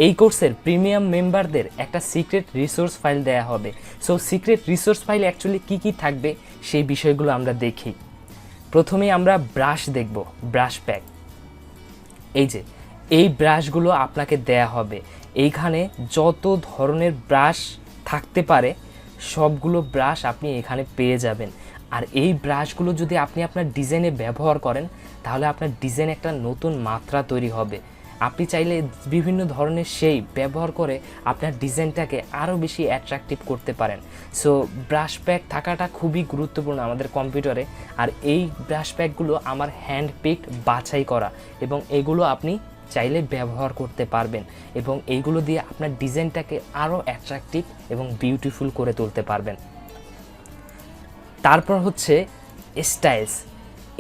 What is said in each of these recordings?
এই কোর্সের প্রিমিয়াম মেম্বারদের একটা সিক্রেট রিসোর্স ফাইল দেয়া হবে। So secret resource file actually কী কী থাকবে সেই বিষয়গুলো আমরা দেখি। প্রথমেই আমরা ব্রাশ দেখব, ব্রাশ প্যাক। এই যে এই ব্রাশগুলো আপনাকে দেয়া হবে। এইখানে যত ধরনের ব্রাশ থাকতে পারে সবগুলো ব্রাশ আপনি এখানে পেয়ে যাবেন। আর এই ব্রাশগুলো যদি আপনি আপনার ডিজাইনে ব্যবহার করেন তাহলে আপনার ডিজাইন একটা নতুন মাত্রা তৈরি হবে। আপনি চাইলে বিভিন্ন ধরনের শেপ ব্যবহার করে আপনার ডিজাইনটাকে আরও বেশি অ্যাট্রাকটিভ করতে পারেন। সো ব্রাশ প্যাক থাকাটা খুবই গুরুত্বপূর্ণ আমাদের কম্পিউটারে। আর এই ব্রাশ প্যাকগুলো আমার হ্যান্ড পিক বাছাই করা, এবং এগুলো আপনি চাইলে ব্যবহার করতে পারবেন এবং এইগুলো দিয়ে আপনার ডিজাইনটাকে আরও অ্যাট্রাকটিভ এবং বিউটিফুল করে তুলতে পারবেন। তারপর হচ্ছে স্টাইলস।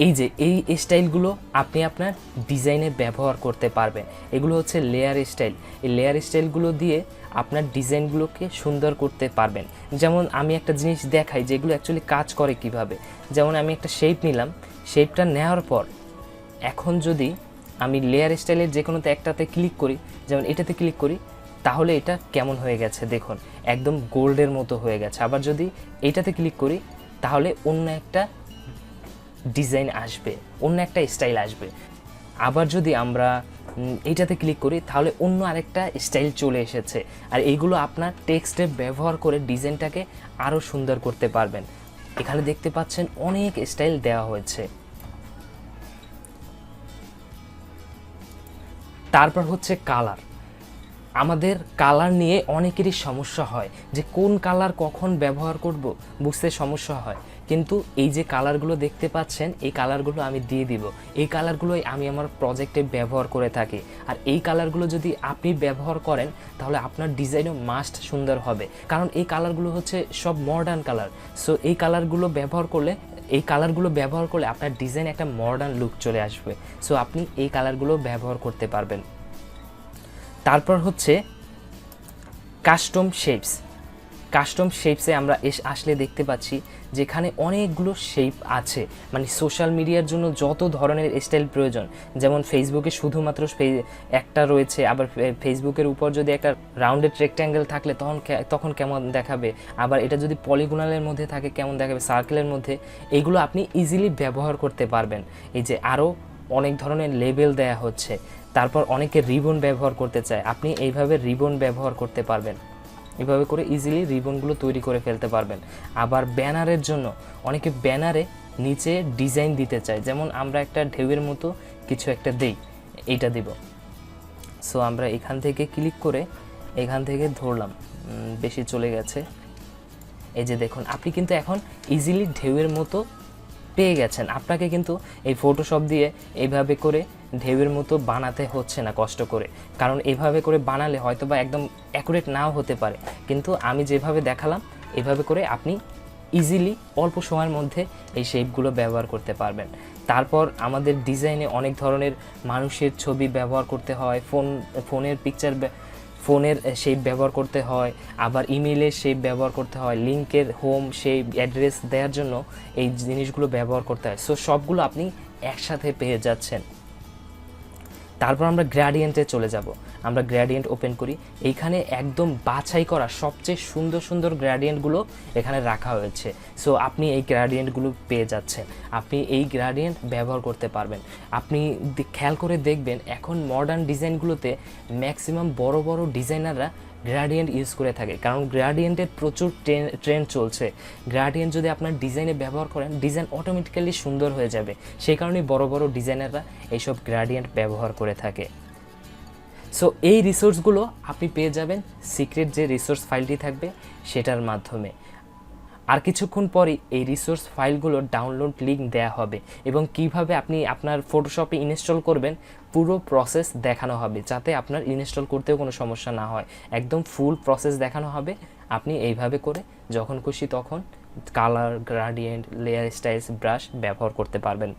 এই যে এই স্টাইলগুলো আপনি আপনার ডিজাইনে ব্যবহার করতে পারবেন। এগুলো হচ্ছে লেয়ার স্টাইল। এই লেয়ার স্টাইলগুলো দিয়ে আপনার ডিজাইনগুলোকে সুন্দর করতে পারবেন। যেমন আমি একটা জিনিস দেখাই যেগুলো অ্যাকচুয়ালি কাজ করে কিভাবে। যেমন আমি একটা শেপ নিলাম, শেপটা নেওয়ার পর এখন যদি আমি লেয়ার স্টাইলের যে কোনোতে একটাতে ক্লিক করি, যেমন এটাতে ক্লিক করি, তাহলে এটা কেমন হয়ে গেছে দেখুন, একদম গোল্ডের মতো হয়ে গেছে। আবার যদি এটাতে ক্লিক করি তাহলে অন্য একটা ডিজাইন আসবে, অন্য একটা স্টাইল আসবে। আবার যদি আমরা এইটাতে ক্লিক করি তাহলে অন্য আরেকটা স্টাইল চলে এসেছে। আর এইগুলো আপনার টেক্সটে ব্যবহার করে ডিজাইনটাকে আরও সুন্দর করতে পারবেন। এখানে দেখতে পাচ্ছেন অনেক স্টাইল দেওয়া হয়েছে। তারপর হচ্ছে কালার। আমাদের কালার নিয়ে অনেকেরই সমস্যা হয় যে কোন কালার কখন ব্যবহার করব বুঝতে সমস্যা হয়। কিন্তু এই যে কালারগুলো দেখতে পাচ্ছেন এই কালারগুলো আমি দিয়ে দিব। এই কালারগুলোই আমি আমার প্রজেক্টে ব্যবহার করে থাকি। আর এই কালারগুলো যদি আপনি ব্যবহার করেন তাহলে আপনার ডিজাইনও মাস্ট সুন্দর হবে, কারণ এই কালারগুলো হচ্ছে সব মডার্ন কালার। সো এই কালারগুলো ব্যবহার করলে আপনার ডিজাইন একটা মডার্ন লুক চলে আসবে। সো আপনি এই কালারগুলো ব্যবহার করতে পারবেন। তারপর হচ্ছে কাস্টম শেপস। কাস্টম শেপসে আমরা আসলে দেখতে পাচ্ছি যেখানে অনেকগুলো শেপ আছে, মানে সোশ্যাল মিডিয়ার জন্য যত ধরনের স্টাইল প্রয়োজন। যেমন ফেসবুকে শুধুমাত্র একটা রয়েছে, আবার ফেসবুকের উপর যদি একটা রাউন্ডেড রেক্ট্যাঙ্গেল থাকলে তখন কেমন দেখাবে, আবার এটা যদি পলিগোনালের মধ্যে থাকে কেমন দেখাবে, সার্কেলের মধ্যে। এইগুলো আপনি ইজিলি ব্যবহার করতে পারবেন। এই যে আরও অনেক ধরনের লেবেল দেয়া হচ্ছে। তারপর অনেকে রিবন ব্যবহার করতে চায়, আপনি এইভাবে রিবন ব্যবহার করতে পারবেন। এভাবে করে ইজিলি রিবনগুলো তৈরি করে ফেলতে পারবেন। আবার ব্যানারের জন্য অনেকে ব্যানারে নিচে ডিজাইন দিতে চায়, যেমন আমরা একটা ঢেউয়ের মতো কিছু একটা দেই, এইটা দিব। সো আমরা এখান থেকে ক্লিক করে এখান থেকে ধরলাম, বেশি চলে গেছে। এই যে দেখুন আপনি কিন্তু এখন ইজিলি ঢেউয়ের মতো পেয়ে গেছেন। আপনাকে কিন্তু এই ফটোশপ দিয়ে এইভাবে করে ঢেউয়ের মতো বানাতে হচ্ছে না কষ্ট করে, কারণ এইভাবে করে বানালে হয়তো বা একদম অ্যাকুরেট নাও হতে পারে। কিন্তু আমি যেভাবে দেখালাম এভাবে করে আপনি ইজিলি অল্প সময়ের মধ্যে এই শেপগুলো ব্যবহার করতে পারবেন। তারপর আমাদের ডিজাইনে অনেক ধরনের মানুষের ছবি ব্যবহার করতে হয়, ফোনের শেপ ব্যবহার করতে হয়, আবার ইমেইলের শেপ ব্যবহার করতে হয়, লিঙ্কের হোম শেপ অ্যাড্রেস দেওয়ার জন্য এই জিনিসগুলো ব্যবহার করতে হয়। সো সবগুলো আপনি একসাথে পেয়ে যাচ্ছেন। তারপর আমরা গ্রেডিয়েন্টে চলে যাব। আমরা গ্রেডিয়েন্ট ওপেন করি। এইখানে একদম বাছাই করা সবচেয়ে সুন্দর সুন্দর গ্রেডিয়েন্টগুলো এখানে রাখা হয়েছে। সো আপনি এই গ্রেডিয়েন্টগুলো পেয়ে যাচ্ছেন, আপনি এই গ্রেডিয়েন্ট ব্যবহার করতে পারবেন। আপনি খেয়াল করে দেখবেন এখন মডার্ন ডিজাইনগুলোতে ম্যাক্সিমাম বড় বড় ডিজাইনাররা গ্রেডিয়েন্ট ইউজ করে থাকে, কারণ গ্রেডিয়েন্টের প্রচুর ট্রেন্ড চলছে। গ্রেডিয়েন্ট যদি আপনার ডিজাইনে ব্যবহার করেন ডিজাইন অটোমেটিক্যালি সুন্দর হয়ে যাবে। সেই কারণেই বড় বড় ডিজাইনাররা এইসব গ্রেডিয়েন্ট ব্যবহার করে থাকে। সো এই রিসোর্সগুলো আপনি পেয়ে যাবেন সিক্রেট যে রিসোর্স ফাইলটি থাকবে সেটার মাধ্যমে। আর কিছুক্ষণ পরই এই রিসোর্স ফাইলগুলোর ডাউনলোড লিঙ্ক দেয়া হবে এবং কিভাবে আপনি আপনার ফটোশপে ইনস্টল করবেন পুরো প্রসেস দেখানো হবে, যাতে আপনার ইনস্টল করতেও কোনো সমস্যা না হয়। একদম ফুল প্রসেস দেখানো হবে। আপনি এইভাবে করে যখন খুশি তখন colour, gradient, layer styles, brush ব্যবহার করতে পারবেন।